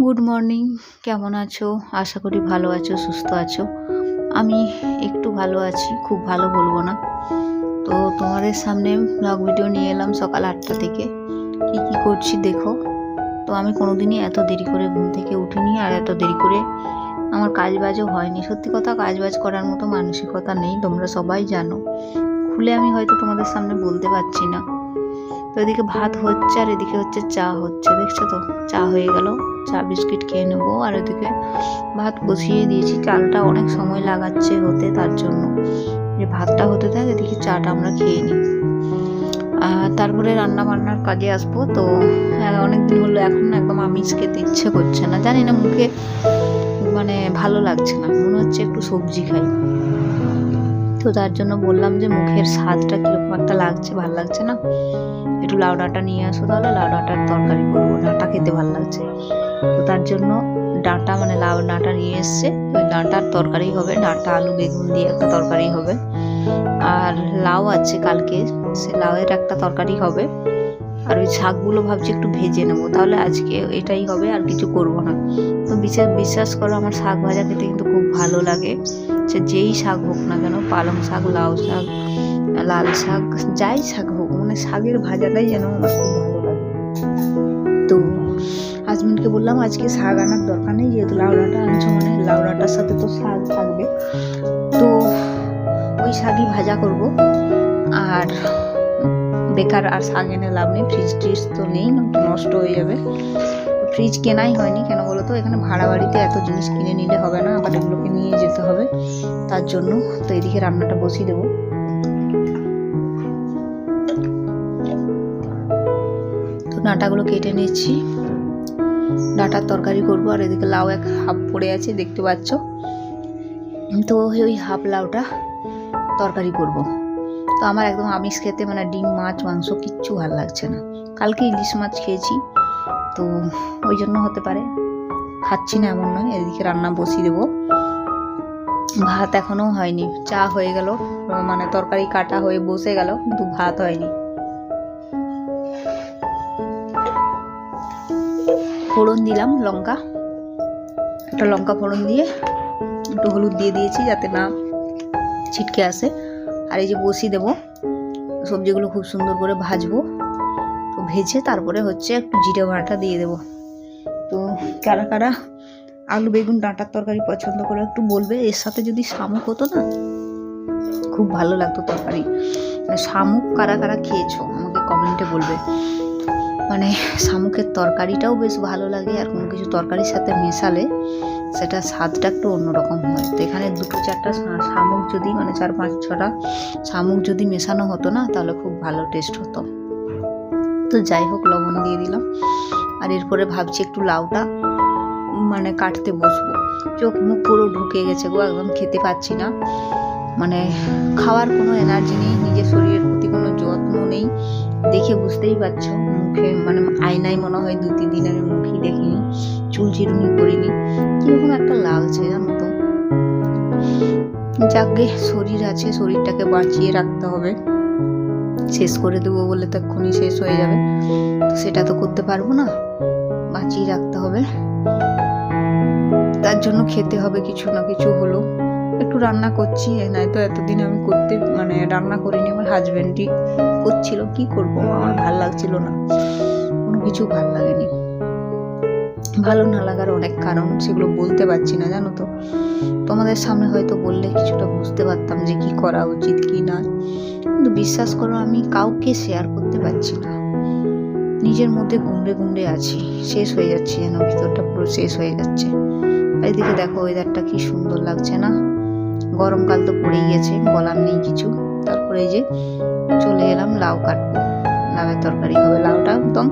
Good morning, কেমন আছো? আশা করি ভালো আছো, সুস্থ আছো। আমি একটু ভালো আছি, খুব ভালো বলবো না। তো তোমাদের সামনে ব্লগ ভিডিও নিয়ে এলাম সকাল 8টা থেকে। কি করছি দেখো। তো আমি কোনোদিনই এত দেরি করে ঘুম থেকে উঠিনি, আর এত দেরি করে আমার কাজবাজও হয়নি। সত্যি কথা, কাজবাজ করার মতো মানসিকতা নেই, তোমরা সবাই জানো। খুলে আমি হয়তো তোমাদের সামনে বলতে পারছি না। তো এদিকে ভাত হচ্ছে আর এদিকে হচ্ছে চা হচ্ছে, দেখছো তো। চা হয়ে গেল, চা বিস্কিট খেয়ে নেবো। আর এদিকে ভাত বসিয়ে দিয়েছি, চালটা অনেক সময় লাগাচ্ছে হতে, তার জন্য যে ভাতটা হতে থাকে এদিকে চাটা আমরা খেয়ে নিই। তারপরে রান্না বান্নার কাজে আসবো। তো অনেকদিন হলো এখন একদম আমিষ খেতে ইচ্ছে করছে না, জানি না, মুখে মানে ভালো লাগছে না, মনে হচ্ছে একটু সবজি খাই। তো তার জন্য বললাম যে মুখের স্বাদটা কিরকম একটা লাগছে, ভালো লাগছে না, একটু লাউ ডাঁটা নিয়ে আসো, তাহলে লাউ ডাঁটার তরকারি করবো, ডাঁটা খেতে ভালো লাগছে। তো তার জন্য ডাঁটা মানে লাউ ডাঁটা নিয়ে এসছে, ওই ডাঁটার তরকারি হবে, ডাঁটা আলু বেগুন দিয়ে একটা তরকারি হবে। আর লাউ আছে কালকে, সে লাউয়ের একটা তরকারি হবে। আর ওই শাকগুলো ভাবছি একটু ভেজে নেবো, তাহলে আজকে এটাই হবে, আর কিছু করব না। তো বিশ্বাস করো, আমার শাক ভাজা খেতে কিন্তু খুব ভালো লাগে। সে যেই শাক হোক না কেন, পালং শাক, লাউ শাক, লাল শাক, যাই শাক হোক, মানে শাকের ভাজাটাই যেন আমার খুব ভালো লাগে। তো হাজবেন্ডকে বললাম আজকে শাক আনার দরকার নেই, যেহেতু লাউ ডাঁটা আনছো, মানে লাউ ডাঁটার সাথে তো শাক থাকবে, তো ওই শাকই ভাজা করব। আর বেকার আর শাক এনে লাভ নেই, ফ্রিজ ট্রিজ তো নেই, নষ্ট হয়ে যাবে। ফ্রিজ কেনাই হয়নি, কেন বলো তো, এখানে ভাড়া বাড়িতে এত জিনিস কিনে নিলে হবে না, আবার এগুলোকে নিয়ে যেতে হবে, তার জন্য। তো এদিকে রান্নাটা বসিয়ে দেবো। তো ডাঁটাগুলো কেটে নিচ্ছি, ডাঁটার তরকারি করবো। আর এদিকে লাউ এক হাফ পড়ে আছে, দেখতে পাচ্ছ। তো ওই হাফ লাউটা তরকারি করব। তো আমার একদম আমিষ খেতে, মানে ডিম মাছ মাংস কিচ্ছু ভালো লাগছে না। কালকে ইলিশ মাছ খেয়েছি, তো ওই জন্য হতে পারে খাচ্ছি না, এমন নয়। এদিকে রান্না বসিয়ে দেবো। ভাত এখনো হয়নি, চা হয়ে গেল, মানে তরকারি কাটা হয়ে বসে গেল, কিন্তু ভাত হয়নি। ফোড়ন দিলাম লঙ্কা, একটা লঙ্কা ফোড়ন দিয়ে একটু হলুদ দিয়ে দিয়েছি যাতে না ছিটকে আসে। আর এই যে বসিয়ে দেবো, সবজিগুলো খুব সুন্দর করে ভাজবো। তো ভেজে তারপরে হচ্ছে একটু জিরে বাটা দিয়ে দেবো। তো কারা কারা আলু বেগুন ডাঁটার তরকারি পছন্দ করে একটু বলবে। এর সাথে যদি শামুক হতো না, খুব ভালো লাগতো তরকারি। শামুক কারা কারা খেয়েছো আমাকে কমেন্টে বলবে। মানে শামুকের তরকারিটাও বেশ ভালো লাগে, আর কোনো কিছু তরকারির সাথে মেশালে সেটা স্বাদটা একটু অন্যরকম হয়। তো এখানে 2-4টা শামুক যদি, মানে 4-5-6টা শামুক যদি মেশানো হতো না, তাহলে খুব ভালো টেস্ট হতো। তো যাই হোক, লবণ দিয়ে দিলাম। আর এরপরে ভাবছি একটু লাউটা মানে কাটতে বসবো। চোখ মুখ পুরো ঢুকে গেছে গো, একদম খেতে পাচ্ছি না, মানে খাওয়ার কোনো এনার্জি নেই, নিজের শরীরের প্রতি কোনো যত্ন নেই। দেখে বুঝতেই পারছো, মুখে মানে আয়নায় মনে হয় 2-3 দিন আমি মুখই দেখিনি, চুল চিরুনি করিনি, কিরকম একটা লাগছে জানো তো। যাকে শরীর আছে, শরীরটাকে বাঁচিয়ে রাখতে হবে। শেষ করে দেবো বলে তো এক্ষুনি শেষ হয়ে যাবে, তো সেটা তো করতে পারবো না, বাঁচিয়ে রাখতে হবে। তার জন্য খেতে হবে কিছু না কিছু হলো। একটু রান্না করছি, নাই তো এতদিন আমি করতে মানে রান্না করিনি, আমার হাজবেন্ডই করছিল। কি করব, আমার ভাল লাগছিল না, কোনো কিছু ভাল লাগেনি। ভালো না লাগার অনেক কারণ, সেগুলো বলতে পারছি না জানো তো। তোমাদের সামনে হয়তো বললে কিছুটা বুঝতে পারতাম যে কি করা উচিত কি না, কিন্তু বিশ্বাস করো আমি কাউকে শেয়ার করতে পারছি না। নিজের মধ্যে গুমড়ে আছি, শেষ হয়ে যাচ্ছে যেন, ভিতরটা পুরো শেষ হয়ে যাচ্ছে। এদিকে দেখো ওয়েদারটা কি সুন্দর লাগছে না, গরমকাল তো পড়েই গেছে, বলার নেই কিছু। তারপরে এই যে চলে এলাম লাউ কাটবো, লাউয়ের তরকারি হবে। লাউটা একদম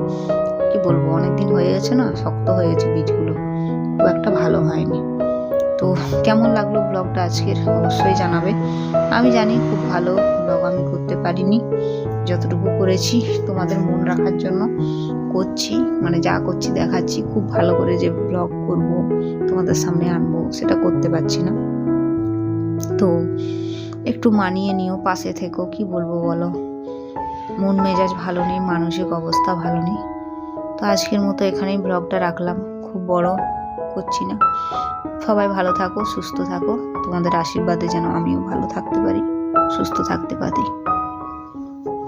কি বলবো, অনেকদিন হয়ে গেছে না, শক্ত হয়ে গেছে, বীজগুলো খুব একটা ভালো হয়নি। তো কেমন লাগলো ব্লগটা আজকের অবশ্যই জানাবে। আমি জানি খুব ভালো ব্লগ আমি করতে পারিনি, যতটুকু করেছি তোমাদের মন রাখার জন্য করছি, মানে যা করছি দেখাচ্ছি। খুব ভালো করে যে ব্লগ করব, তোমাদের সামনে আনবো, সেটা করতে পারছি না। তো একটু মানিয়ে নিও, পাশে থেকো, কি বলবো বলো, মন মেজাজ ভালো নেই, মানসিক অবস্থা ভালো নেই। তো আজকের মতো এখানেই ব্লগটা রাখলাম। খুব বড় করছি না। সবাই ভালো থাকো, সুস্থ থাকো, তোমাদের আশীর্বাদে যেন আমিও ভালো থাকতে পারি, সুস্থ থাকতে পারি।